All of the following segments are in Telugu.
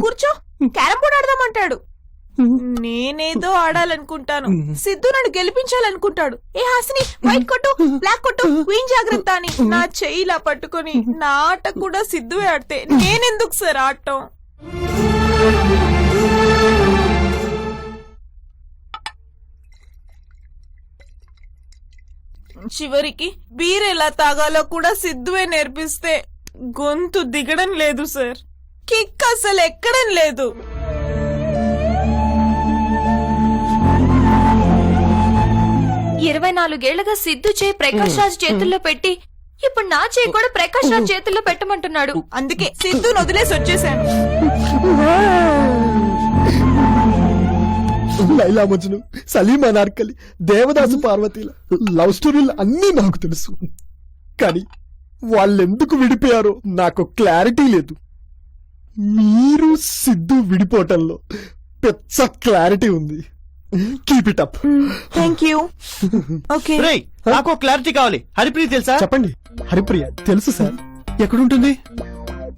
కూర్చో, క్యారం బోర్డ్ ఆడదామంటాడు. నేనేదో ఆడాలనుకుంటాను, సిద్ధు నన్ను గెలిపించాలనుకుంటాడు. ఏ హాసిని, వైట్ కొట్టు, బ్లాక్ కొట్టు, క్వీన్ జాగ్రత్త అని నా చెయ్యిలా పట్టుకొని నా ఆట కూడా సిద్ధువే ఆడితే నేనెందుకు సార్ ఆడటం? చివరికి బీర్ ఎలా తాగాలో కూడా సిద్ధువే నేర్పిస్తే గొంతు దిగడం లేదు సార్. కిక్ అసలు ఎక్కడం లేదు. ఇరవై 24 ఏళ్లుగా సిద్ధు చేయి ప్రకాష్ రాజ్ చేతుల్లో పెట్టి ఇప్పుడు నా చేయి కూడా ప్రకాష్ రాజ్ చేతుల్లో పెట్టమంటున్నాడు. అందుకే సిద్ధుని వదిలేసి వచ్చేసాను. లైలా మజ్ను, సలీం అనార్కలి, దేవదాసు పార్వతీల లవ్ స్టోరీలు అన్నీ నాకు తెలుసు. కానీ వాళ్ళెందుకు విడిపోయారో నాకు క్లారిటీ లేదు. మీరు సిద్ధు విడిపోవటంలో పెద్ద క్లారిటీ ఉంది. Keep it up. Thank you. Okay, నాకు క్లారిటీ కావాలి. హరిప్రియ తెలుసా? చెప్పండి. హరిప్రియ తెలుసు సార్. ఎక్కడుంటుంది?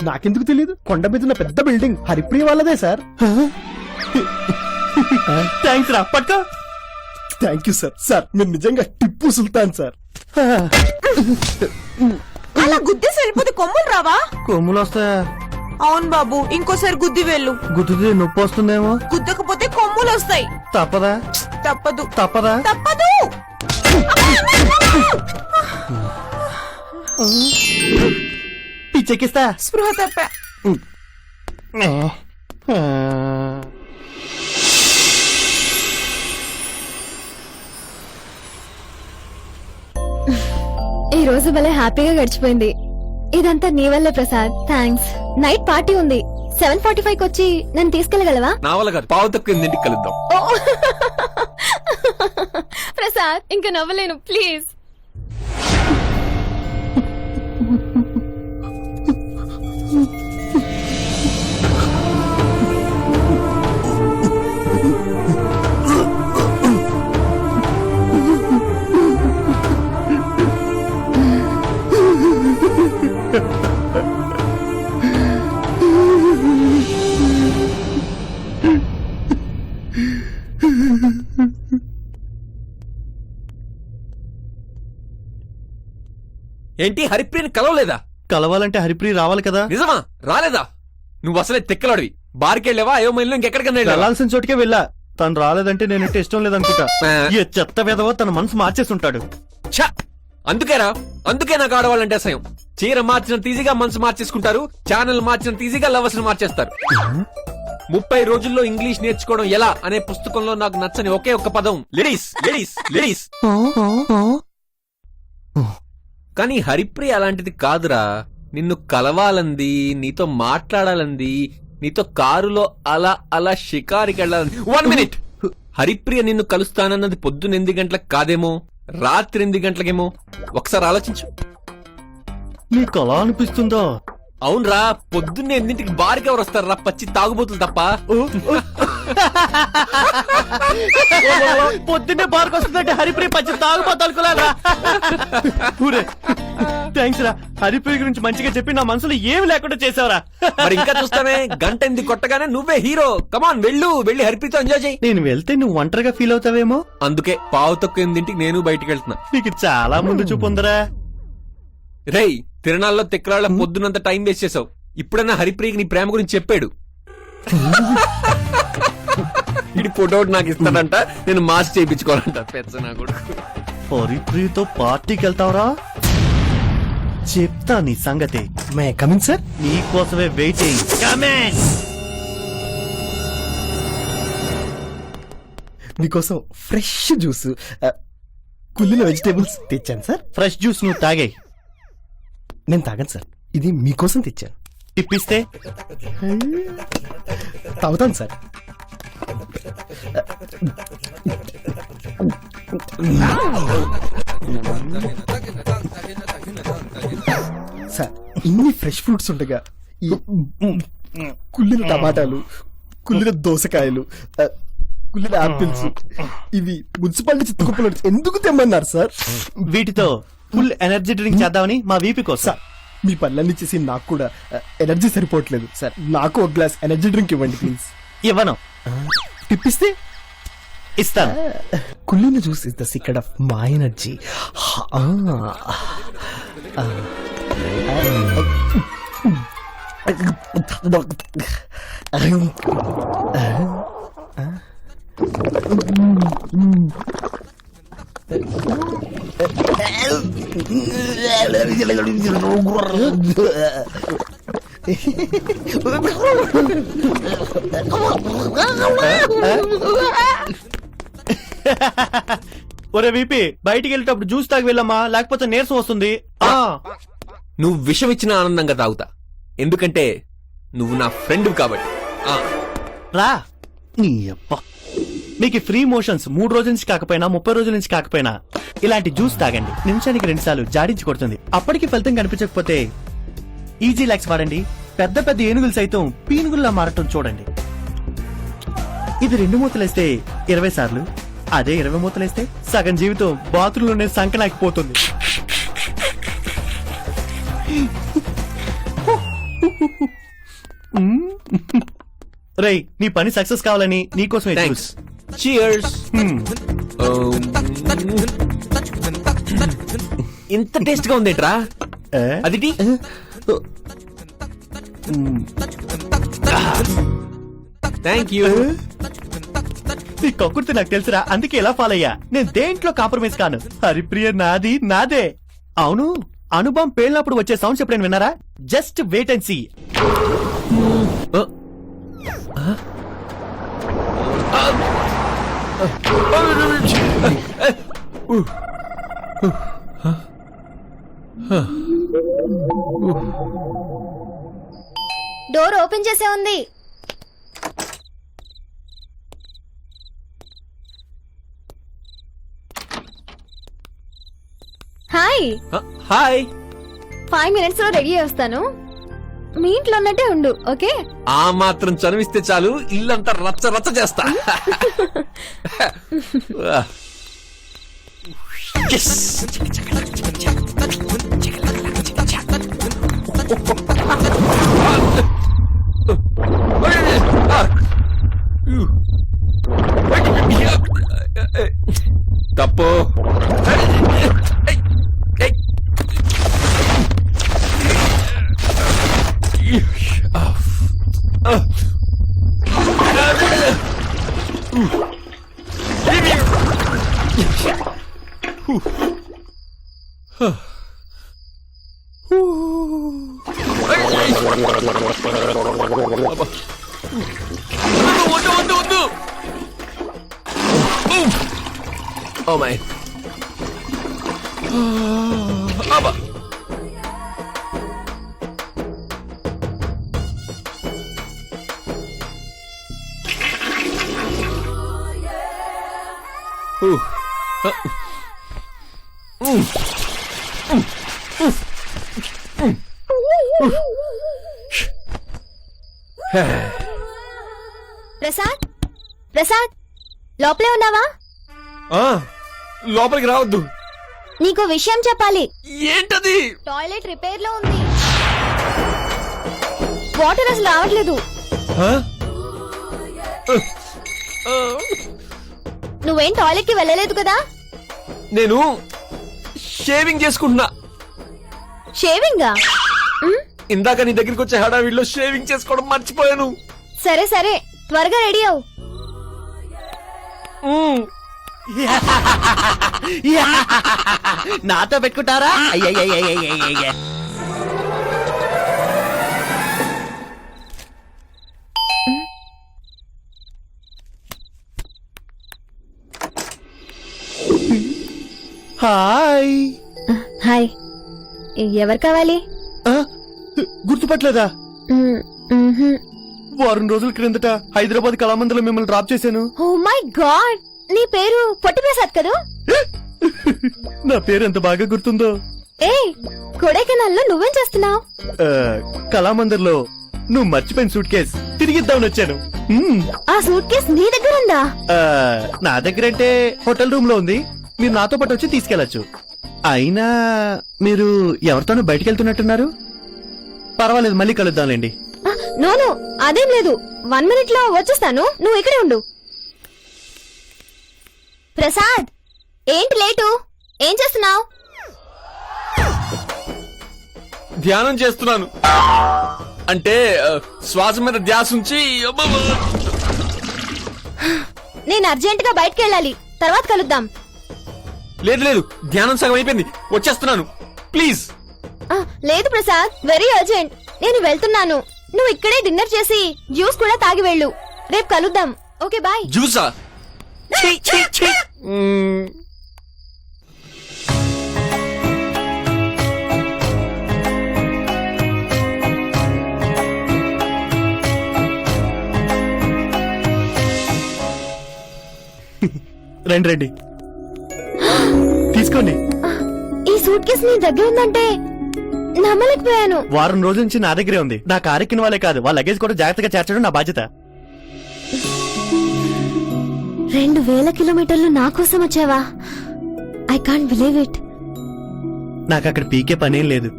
నాకెందుకు తెలియదు. కొండ మీద ఉన్న పెద్ద బిల్డింగ్ హరిప్రియ వాళ్ళదే సార్. థ్యాంక్స్ రా. పట్టుకో. Thank you sir. సార్ మీరు నిజంగా టిప్పు సుల్తాన్ సార్. అలా గుద్దేసి వెళ్ళిపోతే కొమ్ములు రావా? కొమ్ములు వస్తాయా? అవును బాబు, ఇంకోసారి గుద్ది వెళ్ళు. గుద్దుతే నొప్పి వస్తుందేమో. గుద్దకపోతే కొమ్ములు వస్తాయి. తప్పదా? తప్పదు. తప్పదా? తప్పదు. పిచ్చెక్కిస్తా. స్పృహ తప్ప. ఈ రోజు భలే హ్యాపీగా గడిచిపోయింది. ఇదంతా నీ వల్లే ప్రసాద్. థ్యాంక్స్. నైట్ పార్టీ ఉంది. 7:45 వచ్చి నన్ను తీసుకెళ్లగలవా? నా వల్ల కాదు, పావు తక్కువ ఇంటికి కలుద్దాం. ప్రసాద్ ఇంకా నవ్వలేను, ప్లీజ్. ఏంటి, హరిప్రియని కలవలేదా? కలవాలంటే హరిప్రియ రావాలి కదా. నిజమా? రాలేదా? నువ్వు అసలే తెక్కలాడివి. బార్కెళ్ళావా? అయ్యో మైల్లో ఇంకెక్కడికన్నా వెళ్ళావా? వెళ్ళాల్సిన చోటుకే వెళ్ళా. తను రాలేదంటే నేనంటే ఇష్టం లేదనుకుంటా. ఈ చెత్త విధవ తన మనసు మార్చేస్తుంటాడు. ఛ! అందుకేరా, అందుకే నాకు ఆడవాళ్ళంటే అసహ్యం. చీర మార్చినంత ఈజీగా మనసు మార్చేసుకుంటారు, ఛానల్ మార్చినంత ఈజీగా లవర్స్ ని మార్చేస్తారు. 30 రోజుల్లో ఇంగ్లీష్ నేర్చుకోవడం ఎలా అనే పుస్తకంలో నాకు నచ్చని ఒకే ఒక్క పదం లేడీస్, లేడీస్, లేడీస్. కానీ హరిప్రియ అలాంటిది కాదురా. నిన్ను కలవాలంది, నీతో మాట్లాడాలంది, నీతో కారులో అలా అలా షికారికి వెళ్ళాలంది. 1 మినిట్. హరిప్రియ నిన్ను కలుస్తానన్నది పొద్దున్న 8 గంటలకు కాదేమో, రాత్రి 8 గంటలకేమో. ఒకసారి ఆలోచించు. నీకు అలా అనిపిస్తుందా? అవునరా, పొద్దున్నే 8ంటికి బార్కి ఎవరు వస్తారా? పచ్చి తాగుబోతులు తప్ప. పొద్దున్నే బార్కి వస్తుందంటే హరిప్రియ పచ్చి తాగుబోతానుకోలేదా? థ్యాంక్స్ రా. హరిప్రియ గురించి మంచిగా చెప్పి నా మనసులో ఏమి లేకుండా చేసావురా. మరి ఇంకా చూస్తానే, గంట 8 కొట్టగానే నువ్వే హీరో. కమాన్ వెళ్ళు, వెళ్ళి హరిప్రియతో ఎంజాయ్ చేయి. నేను వెళ్తే నువ్వు ఒంటరిగా ఫీల్ అవుతావేమో. అందుకే పావు తక్కువ 8ంటికి నేను బయటికి వెళ్తున్నా. నీకు చాలా ముందు చూపు ఉందరా. రేయ్, తిరణాల్లో తిక్కరాళ్ళ పొద్దునంత టైం వేస్ట్ చేసావు. ఇప్పుడన్నా హరిప్రియకి నీ ప్రేమ గురించి చెప్పాడు. ఇది ఫోటో నాకు ఇస్తాడంట, నేను మాస్ చేయించుకోవాలంట. పెద్ద నా కొడుకు. హరిప్రియతో పార్టీకి వెళ్తావరా? చెప్తా నీ సంగతి. May coming sir? నీకోసమే వెయిటింగ్. మీకోసం ఫ్రెష్ జ్యూస్, కుళ్ళిన వెజిటేబుల్స్ తెచ్చాను సార్. ఫ్రెష్ జ్యూస్ నువ్వు తాగే. నేను తాగను సార్, ఇది మీకోసం తెచ్చాను. తిప్పిస్తే తాగుతాను సార్. సార్, ఇన్ని ఫ్రెష్ ఫ్రూట్స్ ఉండగా ఈ కుళ్ళిన టమాటాలు, కుళ్ళిన దోసకాయలు, కుళ్ళిన ఆపిల్స్, ఇవి మున్సిపాలిటీ చిత్తకుప్పలు ఎందుకు తెమ్మన్నారు సార్? వీటితో ఫుల్ ఎనర్జీ డ్రింక్ చేద్దామని మా వీపీ కోసం. మీ పనులన్నీ చేసి నాకు కూడా ఎనర్జీ సరిపోవట్లేదు సార్. నాకు ఒక గ్లాస్ ఎనర్జీ డ్రింక్ ఇవ్వండి ప్లీజ్. ఇవ్వను. టిప్పిస్తే ఇస్తాను. కుళ్ళిన juice is the secret of my energy. ఒరే వీపీ, బయటికి వెళ్ళేటప్పుడు జ్యూస్ తాగి వెళ్ళమ్మా, లేకపోతే నీరసం వస్తుంది. నువ్వు విషం ఇచ్చిన ఆనందంగా తాగుతా, ఎందుకంటే నువ్వు నా ఫ్రెండ్ కాబట్టి. రా. నీ అబ్బా. మీకు ఫ్రీ మోషన్స్ 3 రోజుల నుంచి కాకపోయినా 30 రోజుల నుంచి కాకపోయినా ఇలాంటి జ్యూస్ తాగండి. నిమిషానికి 2 సార్లు జాడించి కొడుతుంది. అప్పటికి ఫలితం కనిపించకపోతే ఈజీ లాక్స్ వాడండి. పెద్ద పెద్ద ఏనుగులు సైతం పీనుగుల్లా మారటం చూడండి. ఇది 2 మూతలేస్తే 20 సార్లు, అదే 20 మూతలేస్తే సగం జీవితం బాత్రూంలోనే సంకనాకిపోతుంది. రేయ్, నీ పని సక్సెస్ కావాలని నీకోసం థ్యాంక్స్. చియర్స్. ఇంత టేస్ట్ గా ఉందేంట్రా అది? టీ? Thank you. నీ కక్కుర్తి నాకు తెలుసురా, అందుకే ఎలా ఫాలో అయ్యా. నేను దేంట్లో కాంప్రమైజ్ కాను. హరిప్రియ నాది నాదే. అవును, అనుభవం పేలినప్పుడు వచ్చే సౌండ్స్ ఎప్పుడైనా విన్నారా? Just wait and see. Door open చేసే ఉంది. హాయ్. హాయ్. 5 minutes లో రెడీ చేస్తాను. మీ ఇంట్లో ఉన్నట్టే ఉండు, ఓకే? ఆ మాత్రం చనువిస్తే చాలు, ఇల్లంతా రచ్చ రచ్చ చేస్తా. తప్పు. వద్దు. Oh my. Abba. Prasad, Prasad, లోపలే ఉన్నావా? లోపలికి రావద్దు. నీకు విషయం చెప్పాలి. ఏంటది? టాయిలెట్ రిపేర్ లో ఉంది. వాటర్ అసలు రావట్లేదు. నువ్వేం టాయిలెట్ కి వెళ్ళలేదు కదా? నేను షేవింగ్ చేసుకుంటున్నా. షేవింగా? ఇందాక నీ దగ్గరికి వచ్చే హడావిడిలో షేవింగ్ చేసుకోవడం మర్చిపోయాను. సరే సరే, త్వరగా రెడీ అవు. నాతో పెట్టుకుంటారా? అయ్యయ్యయ్యయ్యయ్యయ్య. హాయ్. హాయ్. ఎవరు కావాలి? గుర్తుపట్టలేదా? వారం రోజుల క్రిందట హైదరాబాద్ కళామందిలో మిమ్మల్ని డ్రాప్ చేశాను. ఓ మై గాడ్, నీ పేరు పొట్టి ప్రసాద్ కదా? నా పేరు ఎంత బాగా గుర్తుందో. ఏ, కొడైకెనాల్లో నువ్వేం చేస్తున్నావు? కళామందిర్లో నువ్వు మర్చిపోయిన సూట్ కేస్ తిరిగిద్దామని వచ్చాను. ఆ సూట్ కేస్ నీ దగ్గర ఉందా? నా దగ్గర అంటే హోటల్ రూమ్ లో ఉంది. మీరు నాతో పాటు వచ్చి తీసుకెళ్లొచ్చు. అయినా మీరు ఎవరితోనూ బయటికి వెళ్తున్నట్టున్నారు? పర్వాలేదు, మళ్ళీ కలుద్దాంలేండి. నో అదేం లేదు, 1 minute లో వచ్చేస్తాను, నువ్వు ఇక్కడే ఉండు. ప్రసాద్, ఏంటి లేటు? ఏం చేస్తున్నావు? ధ్యానం చేస్తున్నాను. అంటే శ్వాస మీద ధ్యాస ఉంచి నేను అర్జెంట్ గా బయటకు వెళ్ళాలి, తర్వాత కలుద్దాం. లేదు లేదు, ధ్యానం సగం అయిపోయింది, వచ్చేస్తున్నాను ప్లీజ్. లేదు ప్రసాద్, వెరీ అర్జెంట్, నేను వెళ్తున్నాను. నువ్వు ఇక్కడే డిన్నర్ చేసి జ్యూస్ కూడా తాగి వెళ్ళు. రేపు కలుద్దాం, ఓకే బాయ్. జ్యూసా? రండి రండి, తీసుకోండి. ఈ సూట్ కేసు నీ దగ్గర ఉందంటే నమ్మలేకపోయాను. వారం రోజుల నుంచి నా దగ్గరే ఉంది. నా కారెక్కిన వాళ్ళే కాదు, వాళ్ళ లగేజ్ కూడా జాగ్రత్తగా చేర్చడం నా బాధ్యత. 2000 కిలోమీటర్లు నా కోసం వచ్చావా? I can't believe it. నాకు అక్కడ పీకే పనేం లేదు.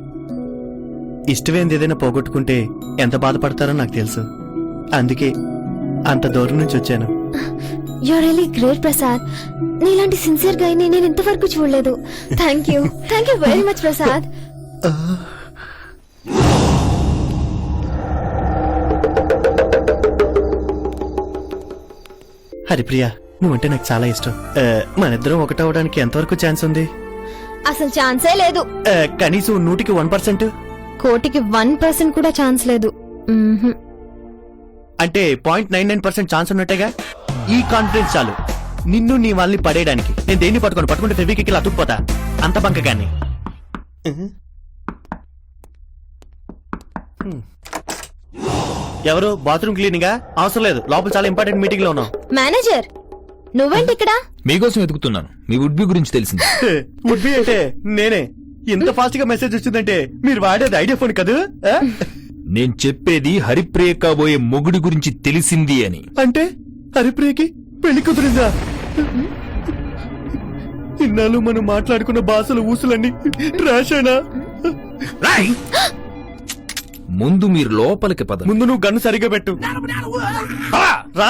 ఇష్టమైంది ఏదైనా పోగొట్టుకుంటే ఎంత బాధపడతారో నాకు తెలుసు. అందుకే అంత దూరం నుంచి వచ్చాను. You are really great Prasad. నీలాంటి సిన్సియర్ గా నేను ఇంతవరకు చూడలేదు. Thank you very much Prasad. Haripriya, నువ్వంటే నాకు చాలా ఇష్టం. మనిద్దరం ఒకటవడానికి ఎంతవరకు ఛాన్స్ ఉంది? అసలు ఛాన్సే లేదు. కనీసం 100కి 1%. కోటికి 1% కూడా ఛాన్స్ లేదు. మ్మ్హ్మ్. అంటే 0.99% ఛాన్స్ ఉన్నట్టేగా. ఈ కాన్ఫిడెన్స్ చాలు నిన్ను నీ వాళ్ళని పడేయడానికి. నేను దేన్ని పట్టుకుంటే ఫెవికిక్ అతుక్కుపోతా. అంత బంకగాన్ని. ఎవరు? బాత్రూమ్ క్లీనింగా? అవసరం లేదు, లోపల చాలా ఇంపార్టెంట్ మీటింగ్ లో ఉన్నాం. మేనేజర్, నువ్వేంటి ఇక్కడ? మీకోసం వెతుకుతున్నాను. మీ వుడ్ బి గురించి తెలిసింది. వుడ్ బి అంటే నేనే. ఇంత ఫాస్ట్ గా మెసేజ్ వచ్చిందంటే మీరు వాడేది ఐడియా ఫోన్ కదా? నేను చెప్పేది హరిప్రియ కాబోయే మొగుడి గురించి తెలిసింది అని. అంటే హరిప్రియకి పెళ్లి కుదిరిందా? ఇన్నాళ్ళు మనం మాట్లాడుకున్న భాషలు ఊసులన్నీ రాశానా? ముందు మీరు లోపలికి పద. ముందు నువ్వు గన్ను సరిగా పెట్టు. రారా